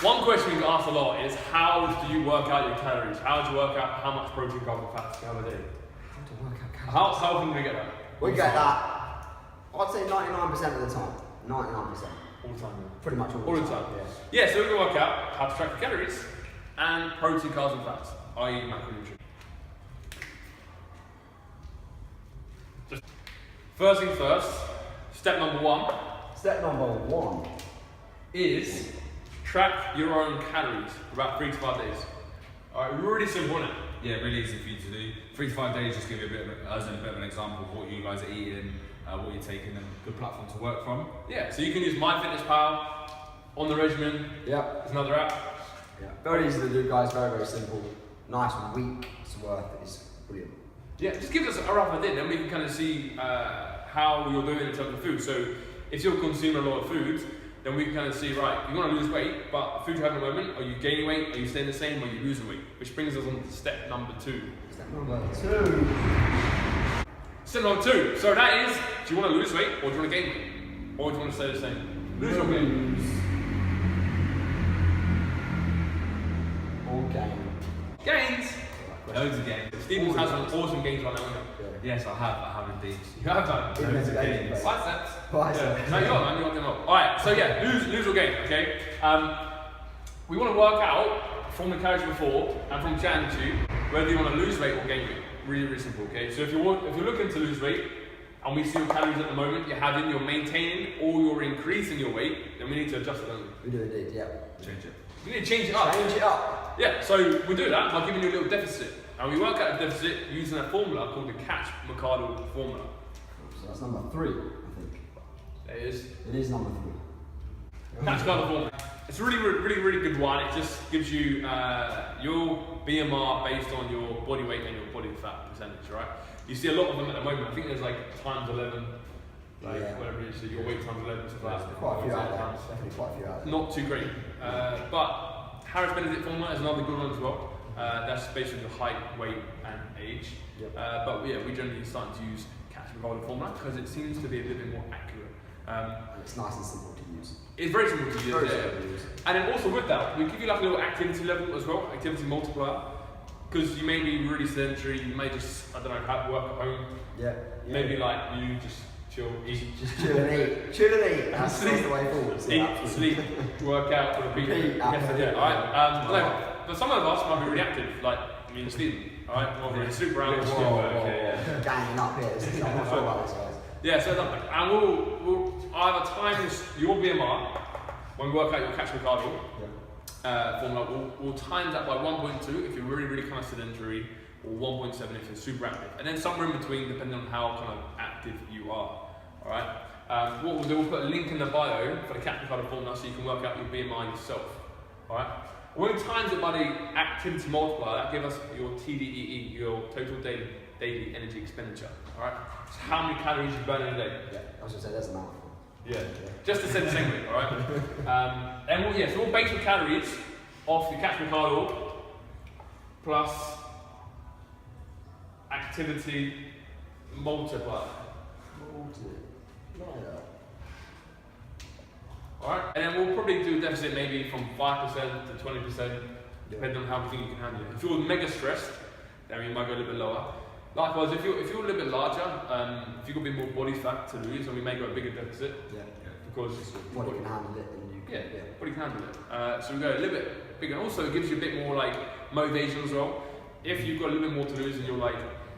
One question we get asked a lot is how do you work out your calories? How do you work out how much protein, carbs, and fats you have a day? How often do we get that? We get that, I'd say 99% of the time. 99%. All the time. Pretty much All the time. Yeah, so we're going to work out how to track your calories and protein, carbs, and fats, i.e. macronutrients. Just first thing first, step number one. Step number one is track your own calories for about 3 to 5 days. Alright, really simple, isn't it? Yeah, really easy for you to do. 3 to 5 days, just give you a bit of an example of what you guys are eating, what you're taking, and a good platform to work from. Yeah, so you can use MyFitnessPal on the regimen. Yep. There's another app. Yeah. Very easy to do, guys. Very, very simple. Nice week's worth is brilliant. Yeah, just give us a rough idea, then we can kind of see how you're doing in terms of food. So if you're consuming a lot of food, then we can kind of see, right, you want to lose weight, but the food you have at the moment, are you gaining weight, are you staying the same, or are you losing weight? Which brings us on to step number 2. Step number 2. Step number 2. So that is, do you want to lose weight, or do you want to gain weight? Or do you want to stay the same? Lose or gain? Or gain. Gains! Loads of gains. Stephen has some awesome gains right now. Yes, I have indeed. You have done. Loads of gains. Biceps. Biceps. No, you got them. You got them all. Alright, so yeah, lose or gain, okay? We want to work out from the calories before and from Jan to whether you want to lose weight or gain weight. Really, really simple, okay? So if you're looking to lose weight and we see your calories at the moment you're having, you're maintaining or you're increasing your weight, then we need to adjust it, don't we? We do indeed, yeah. Change it. We need to change it up. Change it up. Yeah, so we do that by giving you a little deficit. And we work out a deficit using a formula called the Katch-McArdle formula. So that's number 3, I think. It is. It is number 3. Katch-McArdle formula. It's a really good one. It just gives you your BMR based on your body weight and your body fat percentage, right? You see a lot of them at the moment. I think there's like times 11, like whatever it is, so your weight times 11, stuff like that. Quite a few out there. Definitely quite a few out there. Not too great. But Harris Benedict formula is another good one as well. That's based on your height, weight, and age. Yep. But yeah, we generally start to use Katch-McArdle formula because it seems to be a little bit more accurate. And it's nice and simple to use. It's very simple to use. Very simple to use. And then also with that, we give you like a little activity level as well, activity multiplier. Because you may be really sedentary, you may just, I don't know, have work at home. Yeah. Maybe like you just chill, eat. Just chill and eat. Chill and eat. That's the way forward. So Eat, sleep, work out, repeat. Absolutely. Alright, no, but some of us might be really active, like me and Stephen. Alright, well, we're super around. Ganging up here. I'm not sure about this, guys. Yeah, so and we'll either times your BMR when we work out your Katch-McArdle formula. We'll times that by 1.2 if you're really kind of sedentary, or 1.7 if you're super active, and then somewhere in between depending on how kind of active you are. All right. What we'll do, we'll put a link in the bio for the Katch-McArdle formula so you can work out your BMI yourself. All right. When we times it by the activity multiplier, that gives us your TDEE, your total daily energy expenditure. All right. So how many calories you burn in a day? Yeah, I was going to say that's a mouthful. Yeah. Just to say the same way, all right. And so we'll base your calories off your Katch-McArdle plus activity multiplier. Alright, and then we'll probably do a deficit maybe from 5% to 20%, depending on how we think you can handle it. If you're mega stressed, then you might go a little bit lower. Likewise, if you're a little bit larger, if you've got a bit more body fat to lose, then we may go a bigger deficit. Because body can handle it, and you can, body can handle it. So we go a little bit bigger. Also, it gives you a bit more like motivation as well. If you've got a little bit more to lose, and you're like,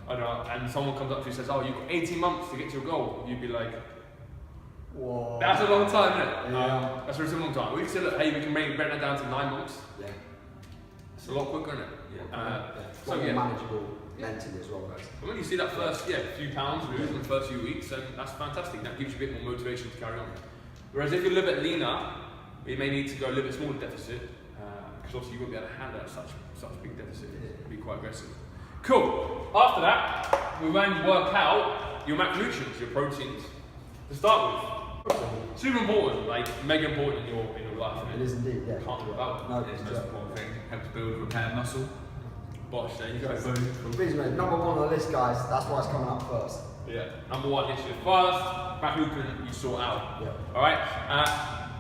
I don't know, and someone comes up to you and says, "Oh, you've got 18 months to get to your goal," you'd be like, "Whoa, that's a long time, isn't it?" Yeah. That's a really long time. We can say, "Look, hey, we can bring that down to 9 months." Yeah. It's a lot quicker, isn't it? So manageable mentally as well, guys. And when you see that first, few pounds lose in the first few weeks, then that's fantastic. That gives you a bit more motivation to carry on. Whereas if you're a little bit leaner, you may need to go a little bit smaller deficit, because obviously you won't be able to handle such big deficit. It'd be quite aggressive. Cool. After that, we're going to work out your macronutrients, your proteins, to start with. Super important, like mega important in your life. It is indeed, yeah. Can't do without it. No, It's the most important thing. Helps build, repair muscle. Bosh, there you go. Reason number 1 on the list, guys. That's why it's coming up first. Yeah. Number 1 is your first macronutrient you sort out. Yeah. All right.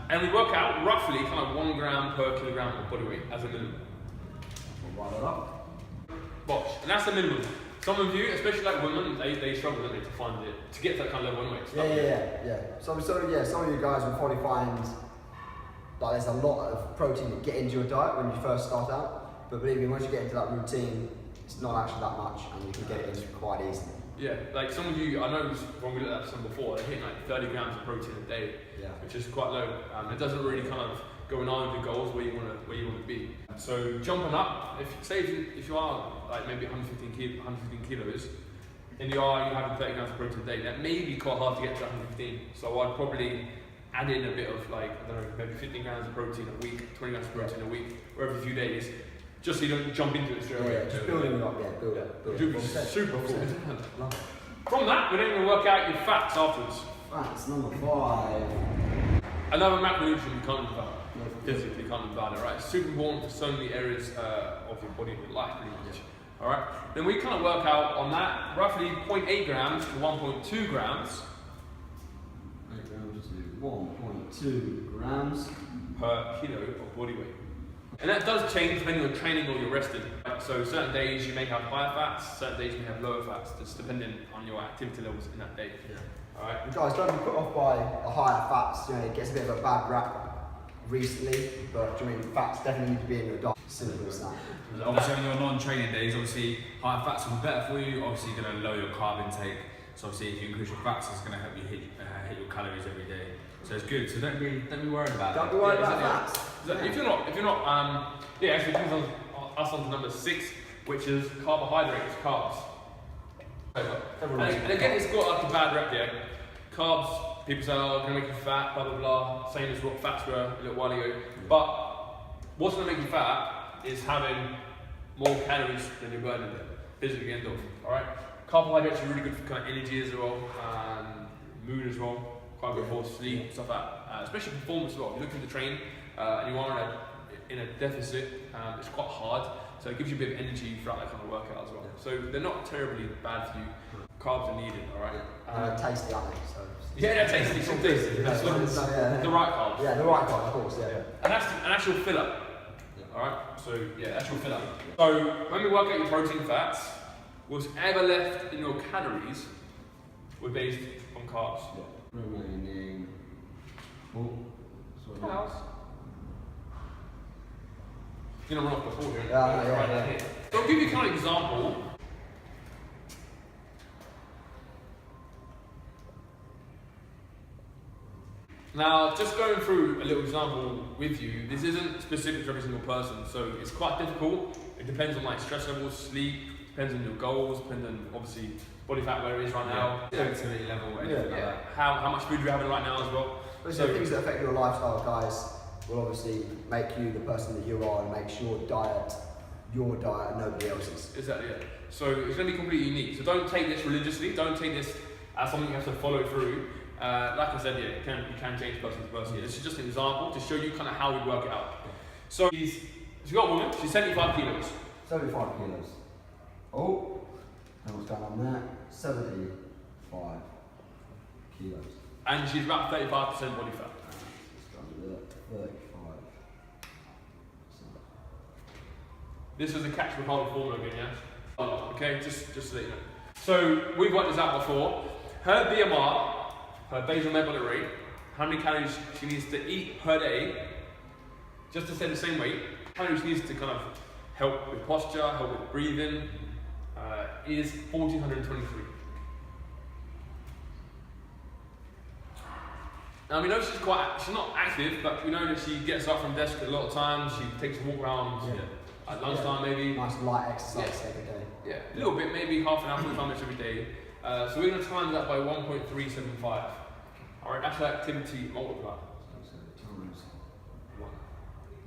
And we work out roughly kind of 1 gram per kilogram of body weight as a minimum. We'll write that up. Bosh. And that's the minimum. Some of you, especially like women, they struggle, don't they, to find it, to get to that kind of level anyway. Yeah. So yeah, some of you guys will probably find like there's a lot of protein that get into your diet when you first start out. But believe me, once you get into that routine, it's not actually that much, and you can get it in quite easily. Yeah, like some of you, I know when we looked at some before, they're hitting like 30 grams of protein a day, which is quite low. It doesn't really kind of go in line with your goals where you want to be. So jumping up, if you are like maybe 115 kilos, and you having 30 grams of protein a day, that may be quite hard to get to 115. So I'd probably add in a bit of like, I don't know, maybe 15 grams of protein a week, 20 grams of protein a week, or every few days, just so you don't jump into it straight away. Just building it up, build it. Super cool. From that, we're then going to work out your fats afterwards. Fats, number 5. Another macronutrient you can't live without. Physically can't live without it, right? It's super important for so many areas of your body, your life, pretty much. Alright? Then we kind of work out on that roughly 0.8 grams to 1.2 grams. 8 grams to 1.2 grams per kilo of body weight. And that does change depending on training or you're rested. So certain days you may have higher fats, certain days you may have lower fats, just depending on your activity levels in that day. Alright? Guys, don't be put off by the higher fats. It gets a bit of a bad rap recently, but fats definitely need to be in your diet. Simple as that. Obviously, on your non-training days, obviously higher fats will be better for you. Obviously, you're going to lower your carb intake. So obviously, if you increase your fats, it's going to help you hit your calories every day. So it's good. So don't be worried about it. Don't be worried about fats. If you're not, actually, it brings us on to number 6, which is carbohydrates, carbs. And again, it's got like a bad rep, yeah. Carbs, people say, oh, going to make you fat, blah blah blah. Same as what fats were a little while ago. But what's going to make you fat is having more calories than you're burning physically end off. Alright? Carbohydrates are really good for kind of energy as well, mood as well. Quite good for sleep, stuff like that. Especially performance as well. If you're looking to train and you are in a deficit, it's quite hard. So it gives you a bit of energy throughout that kind of workout as well. So they're not terribly bad for you. Carbs are needed, alright? Tasty, aren't they? So. Yeah, they're tasty. Some tasty. That's the right carbs. Yeah, the right carbs, of course, And that's an actual fill-up. Alright? So yeah, actual fill-up. So when we work out your protein fats, what's ever left in your calories were based on carbs. Remaining. House. You're gonna run off before here. Yeah. So I'll give you kind of example. Now, just going through a little example with you, this isn't specific to every single person, so it's quite difficult. It depends on like stress levels, sleep, depends on your goals, depends on obviously body fat where it is right now, activity level, anything like that. How much food you're having right now as well. So things that affect your lifestyle, guys, will obviously make you the person that you are and makes your diet and nobody else's. Exactly, yeah. So it's going to be completely unique. So don't take this religiously. Don't take this as something you have to follow through. Like I said, you can change person to person. This is just an example to show you kind of how we work it out. So she's got a woman. She's 75 kilos. 75 kilos. Oh, and what's going on there? 75 kilos. And she's about 35% body fat. 35. This is a catch Ricardo formula again, yeah? Okay, just so that you know. So we've worked this out before. Her BMR, her basal metabolic rate, how many calories she needs to eat per day, just to stay the same weight, calories she needs to kind of help with posture, help with breathing, is 1,423. Now we know she's not active, but we know that she gets up from desk a lot of times, she takes a walk around at lunchtime maybe. Nice light exercise every day. Yeah, a little bit, maybe half an hour, 45 minutes every day. So we're going to times that by 1.375. Alright, that's her activity multiplier. So times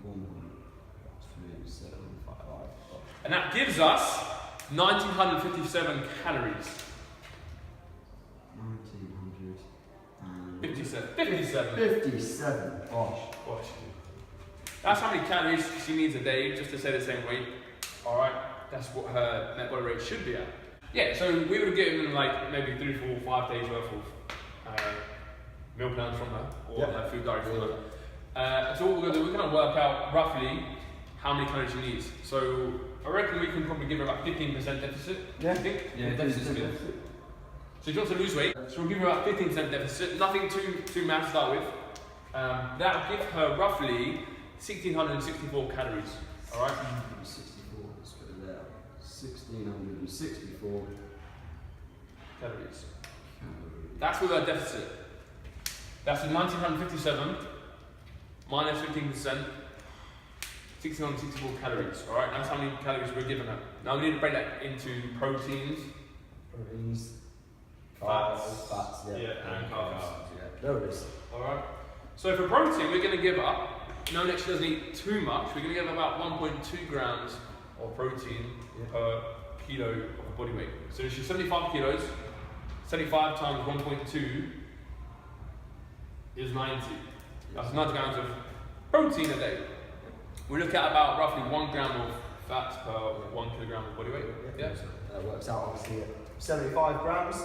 1.375. And that gives us 1,957 calories. 57. 57. Gosh. That's how many calories she needs a day just to stay the same weight. Alright, that's what her net body rate should be at. Yeah, so we would have given like maybe 3, 4, 5 days worth of meal plans from her, or her food diary from her. So what we're going to do, we're going to work out roughly how many calories she needs. So I reckon we can probably give her about 15% deficit. Yeah. I think. Yeah, deficit's good. So if she wants to lose weight, so we'll give her about 15% deficit. Nothing too mad to start with. That will give her roughly 1,664 calories. All right. 164. Let's put it there. 1,664 calories. That's with our deficit. That's 1,957 minus 15%, 1,664 calories. All right, that's how many calories we're giving her. Now we need to break that into proteins, Proteins, fats, yeah. and carbs. Yeah. There it is. All right. So for protein, we're going to give her. No, that she doesn't eat too much. We're going to give her about 1.2 grams of protein per kilo of body weight. So she's 75 kilos. 75 times 1.2 is 90. That's 90 grams of protein a day. We look at about roughly 1 gram of fat per 1 kilogram of body weight. Yeah. So that works out obviously at 75 grams.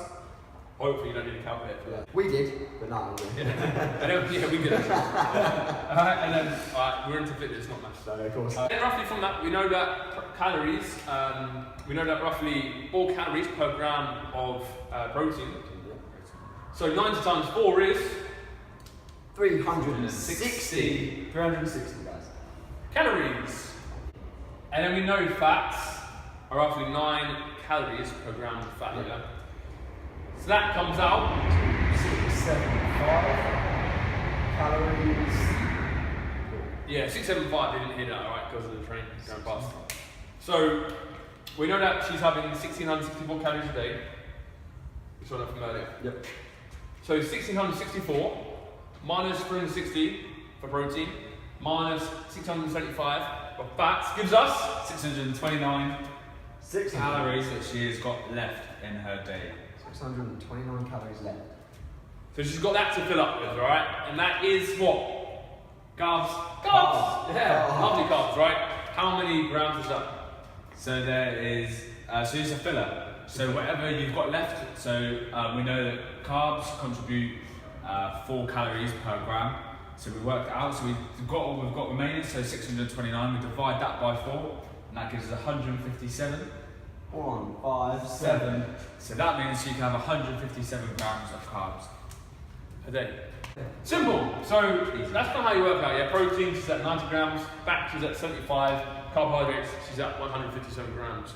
Hopefully you don't need a calculator for that. We did, but not we did. Yeah, we did. Alright, and then we're into fitness, not maths. So of course. Then roughly from that, we know that calories. We know that roughly 4 calories per gram of protein. So 90 times 4 is 360. 360 guys. calories. And then we know fats are roughly 9 calories per gram of fat. Yeah. So that comes out 675 calories. Yeah, 675. They didn't hear that, alright, because of the train going past. So we know that she's having 1,664 calories a day. We saw that from earlier. Yep. So 1,664 minus 360 for protein minus 675 for fats gives us 629 600. calories that she has got left in her day. 629 calories left. So she's got that to fill up with, alright? And that is what? Carbs. Carbs! Yeah, Carbs. lovely carbs, right? How many grams is that? So there is, so it's a filler. So whatever you've got left, so we know that carbs contribute 4 calories per gram. So we worked it out, so we've got remaining, so 629, we divide that by 4, and that gives us 157. 1, 5, 7. So that means you can have 157 grams of carbs. A day. Simple. So that's not how you work out. Yeah, protein she's at 90 grams, fat she's at 75, carbohydrates she's at 157 grams.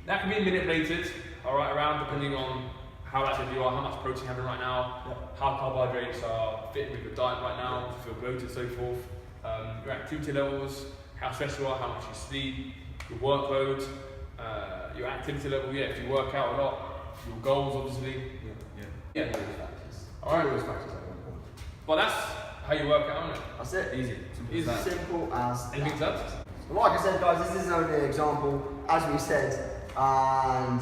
That can be manipulated, all right, around depending on how active you are, how much protein you're having right now, how carbohydrates are fit with your diet right now, if you feel bloated, so forth, your activity levels, how stressed you are, how much you sleep, your workload, your activity level. Yeah, if you work out a lot, your goals obviously. Yeah. All right. Those factors at one point. But that's how you work out, isn't it? That's it. Easy. Easy. As that. Simple as Anything that. to add? But like I said, guys, this is only an example, as we said, and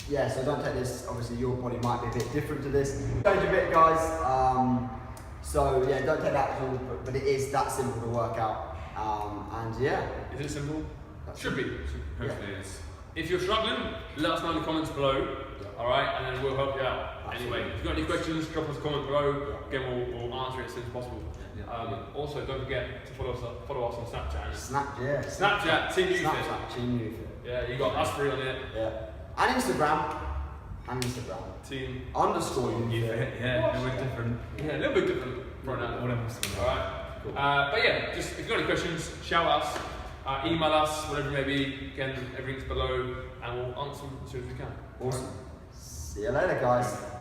yeah, so don't take this. Obviously, your body might be a bit different to this. Change a bit, guys. So yeah, don't take that at all. But it is that simple to work out. And yeah, Is it simple? Should be. Hopefully it is. If you're struggling, let us know in the comments below. All right, and then we'll help you out. Absolutely. Anyway, if you've got any questions, drop us a comment below. Again, we'll answer it as soon as possible. Also, don't forget to follow us on Snapchat. Snapchat, Team Youth. Snapchat, Team Youth. Yeah, you got us 3 on it. Yeah. And Instagram. Team. _ Youth. Yeah, we're different. Yeah, a little bit different pronoun. All of us. All right. Cool. But yeah, just if you've got any questions, shout us, email us, whatever it may be. Again, everything's below, and we'll answer them as soon as we can. Awesome. See you later, guys.